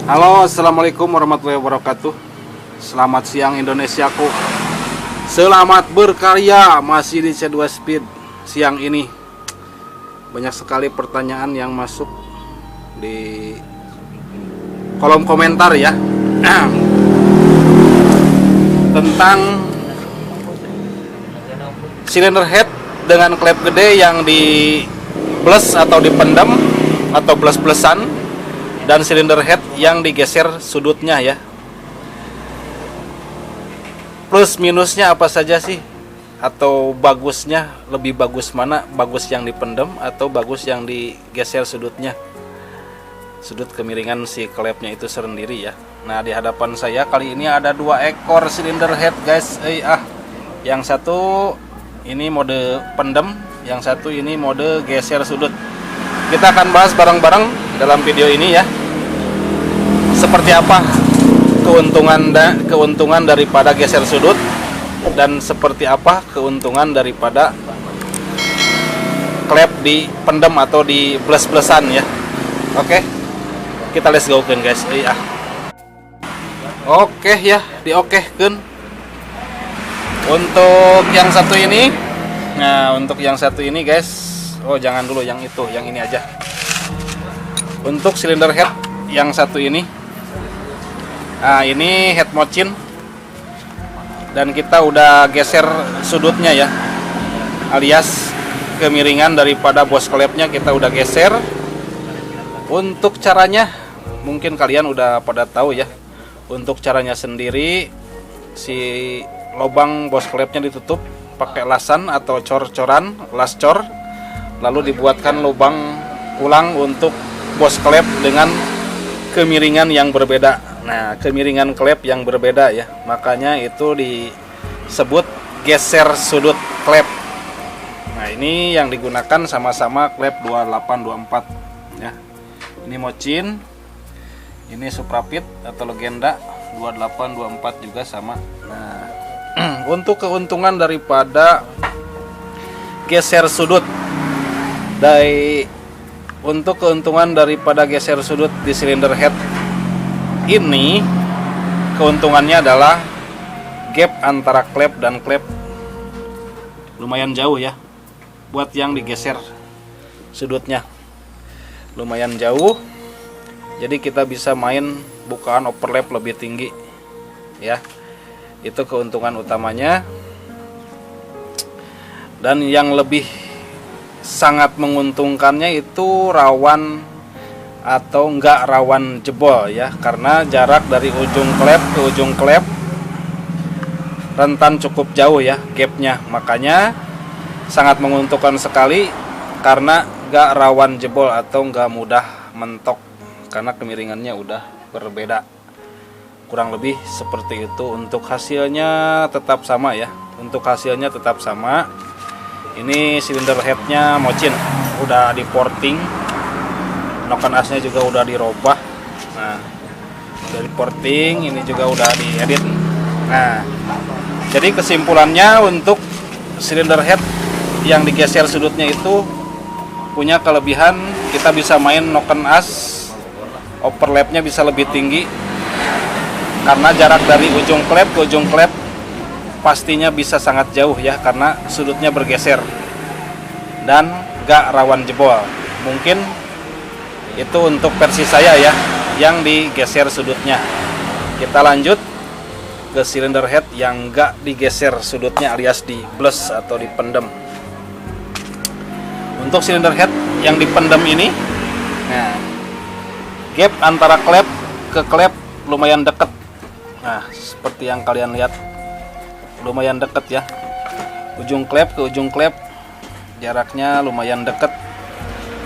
Halo, assalamualaikum warahmatullahi wabarakatuh. Selamat siang Indonesiaku. Selamat berkarya masih di C2 Speed. Siang ini banyak sekali pertanyaan yang masuk di kolom komentar ya tentang silinder head dengan klep gede yang di plus atau dipendam atau plus-plusan, dan silinder head yang digeser sudutnya ya. Plus minusnya apa saja sih? Atau bagusnya, lebih bagus mana? Bagus yang dipendam atau bagus yang digeser sudutnya? Sudut kemiringan si klepnya itu sendiri ya. Nah, di hadapan saya kali ini ada 2 ekor silinder head guys. Yang satu ini mode pendem, yang satu ini mode geser sudut. Kita akan bahas bareng-bareng dalam video ini ya. Seperti apa keuntungan daripada geser sudut, dan seperti apa keuntungan daripada klep di pendem atau di plus-plusan ya. Oke, kita let's go kan guys. Oke ya, diokekeun. Untuk yang satu ini, nah untuk yang satu ini guys, jangan dulu yang itu, yang ini aja. Untuk silinder head yang satu ini, nah ini head mocin, dan kita udah geser sudutnya ya, alias kemiringan daripada bos klepnya kita udah geser. Untuk caranya mungkin kalian udah pada tahu ya. Untuk caranya sendiri, si lubang bos klepnya ditutup pakai lasan atau cor-coran, las cor, lalu dibuatkan lubang ulang untuk bos klep dengan kemiringan yang berbeda. Nah, kemiringan klep yang berbeda ya, makanya itu disebut geser sudut klep. Nah, ini yang digunakan sama-sama klep 2824 ya. Ini mocin, ini suprapit atau legenda 2824 juga sama. Nah, untuk keuntungan daripada geser sudut, untuk keuntungan daripada geser sudut di silinder head ini, keuntungannya adalah gap antara klep dan klep lumayan jauh ya. Buat yang digeser sudutnya lumayan jauh, jadi kita bisa main bukaan overlap lebih tinggi ya. Itu keuntungan utamanya. Dan yang lebih sangat menguntungkannya itu rawan atau enggak rawan jebol ya, karena jarak dari ujung klep ke ujung klep rentan cukup jauh ya gapnya, makanya sangat menguntungkan sekali karena enggak rawan jebol atau enggak mudah mentok karena kemiringannya udah berbeda. Kurang lebih seperti itu. Untuk hasilnya tetap sama ya, untuk hasilnya tetap sama. Ini silinder headnya mocin, udah di porting, noken asnya juga udah dirobah. Nah, dari porting ini juga udah diedit. Nah, jadi kesimpulannya untuk silinder head yang digeser sudutnya itu punya kelebihan, kita bisa main noken as, overlapnya bisa lebih tinggi karena jarak dari ujung klep ke ujung klep pastinya bisa sangat jauh ya, karena sudutnya bergeser dan gak rawan jebol. Mungkin itu untuk versi saya ya, yang digeser sudutnya. Kita lanjut ke silinder head yang gak digeser sudutnya alias di blus atau dipendem. Untuk silinder head yang dipendem ini, nah, gap antara klep ke klep lumayan deket. Nah, seperti yang kalian lihat, lumayan deket ya. Ujung klep ke ujung klep jaraknya lumayan deket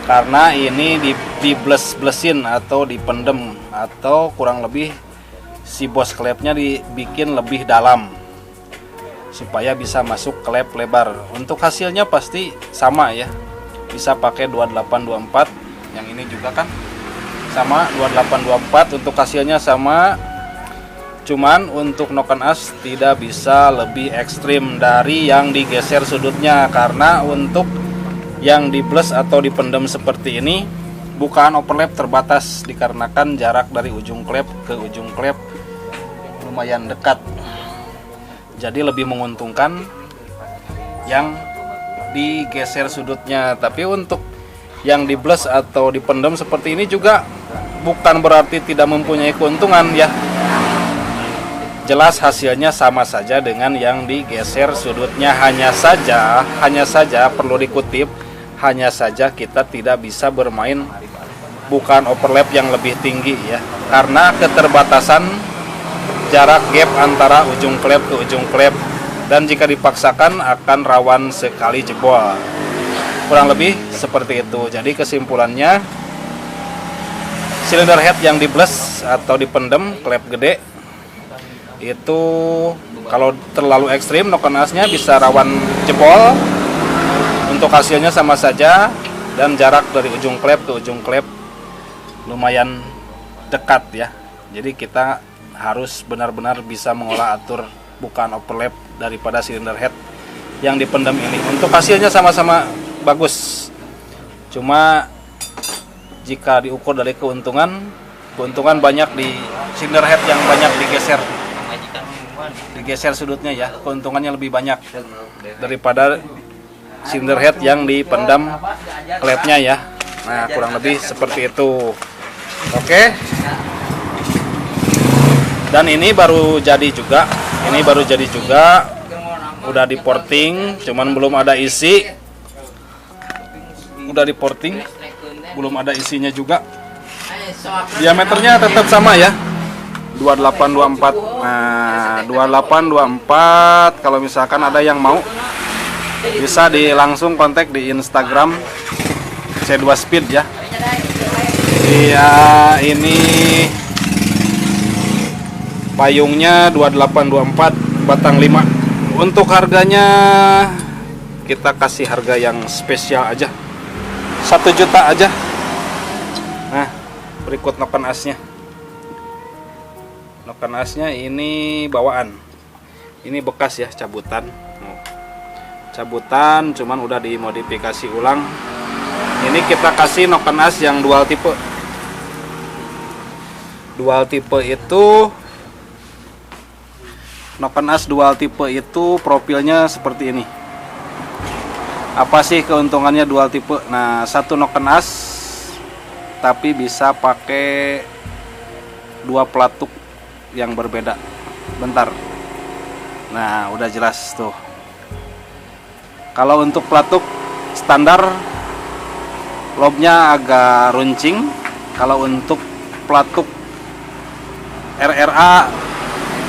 karena ini di blus-blusin atau dipendem, atau kurang lebih si bos klepnya dibikin lebih dalam supaya bisa masuk klep lebar. Untuk hasilnya pasti sama ya, bisa pakai 2824. Yang ini juga kan sama 2824, untuk hasilnya sama. Cuman untuk noken as tidak bisa lebih ekstrim dari yang digeser sudutnya, karena untuk yang di plus atau dipendam seperti ini, bukaan overlap terbatas dikarenakan jarak dari ujung klep ke ujung klep lumayan dekat. Jadi lebih menguntungkan yang digeser sudutnya. Tapi untuk yang dibles atau dipendam seperti ini juga bukan berarti tidak mempunyai keuntungan ya. Jelas hasilnya sama saja dengan yang digeser sudutnya, hanya saja perlu dikutip, hanya saja kita tidak bisa bermain bukan overlap yang lebih tinggi ya, karena keterbatasan jarak gap antara ujung klep ke ujung klep, dan jika dipaksakan akan rawan sekali jebol. Kurang lebih seperti itu. Jadi kesimpulannya, silinder head yang dibles atau dipendam klep gede itu kalau terlalu ekstrim noken asnya bisa rawan jebol. Untuk hasilnya sama saja, dan jarak dari ujung klep ke ujung klep lumayan dekat ya. Jadi kita harus benar-benar bisa mengolah atur bukan overlap daripada silinder head yang dipendam ini. Untuk hasilnya sama-sama bagus, cuma jika diukur dari keuntungan banyak di silinder head yang banyak digeser sudutnya ya, keuntungannya lebih banyak daripada silinder head yang dipendam klepnya ya. Nah, kurang lebih seperti itu. Oke. Dan ini baru jadi juga, udah di porting, cuman belum ada isi. Udah di porting, belum ada isinya juga. Diameternya tetap sama ya, 2824. Nah, 2824. Kalau misalkan ada yang mau, bisa langsung kontak di Instagram C2 Speed ya. Iya, ini payungnya 2824 batang 5. Untuk harganya kita kasih harga yang spesial aja, 1 juta aja. Nah, berikut noken asnya. Noken asnya ini bawaan. Ini bekas ya, cabutan. Cuman udah dimodifikasi ulang. Ini kita kasih noken as yang dual tipe. Dual tipe itu, noken as dual tipe itu profilnya seperti ini. Apa sih keuntungannya dual tipe? Nah, satu noken as tapi bisa pakai 2 pelatuk yang berbeda. Bentar. Nah, udah jelas tuh. Kalau untuk pelatuk standar lobnya agak runcing. Kalau untuk pelatuk RRA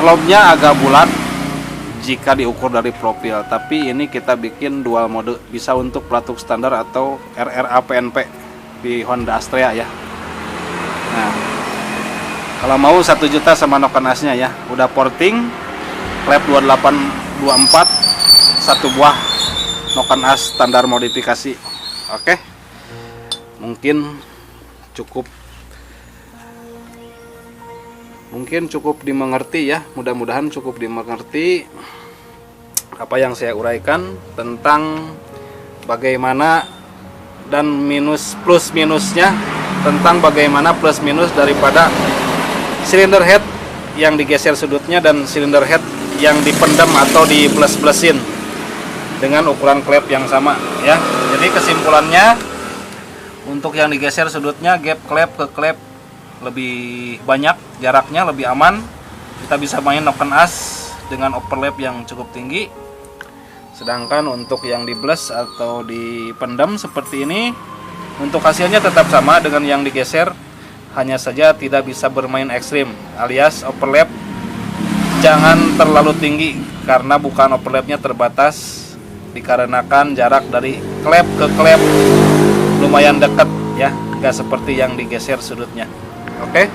lobnya agak bulat jika diukur dari profil. Tapi ini kita bikin dual mode, bisa untuk pelatuk standar atau RRA PNP di Honda Astrea ya. Nah, kalau mau 1 juta sama noken asnya ya. Udah porting, klep 2824, 1 buah noken as standar modifikasi. Oke. Mungkin cukup dimengerti ya. Mudah-mudahan cukup dimengerti apa yang saya uraikan tentang bagaimana dan plus minusnya, tentang bagaimana plus minus daripada silinder head yang digeser sudutnya dan silinder head yang dipendam atau di plus-plusin dengan ukuran klep yang sama ya. Jadi kesimpulannya, untuk yang digeser sudutnya gap klep ke klep lebih banyak, jaraknya lebih aman. Kita bisa main noken as dengan overlap yang cukup tinggi. Sedangkan untuk yang dibles atau dipendam seperti ini, untuk hasilnya tetap sama dengan yang digeser, hanya saja tidak bisa bermain ekstrim, alias overlap jangan terlalu tinggi karena bukan overlapnya terbatas dikarenakan jarak dari klep ke klep lumayan dekat ya, nggak seperti yang digeser sudutnya. Oke,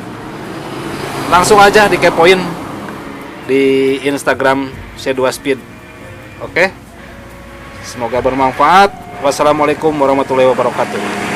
langsung aja dikepoin di Instagram C2 Speed. Oke, semoga bermanfaat. Wassalamualaikum warahmatullahi wabarakatuh.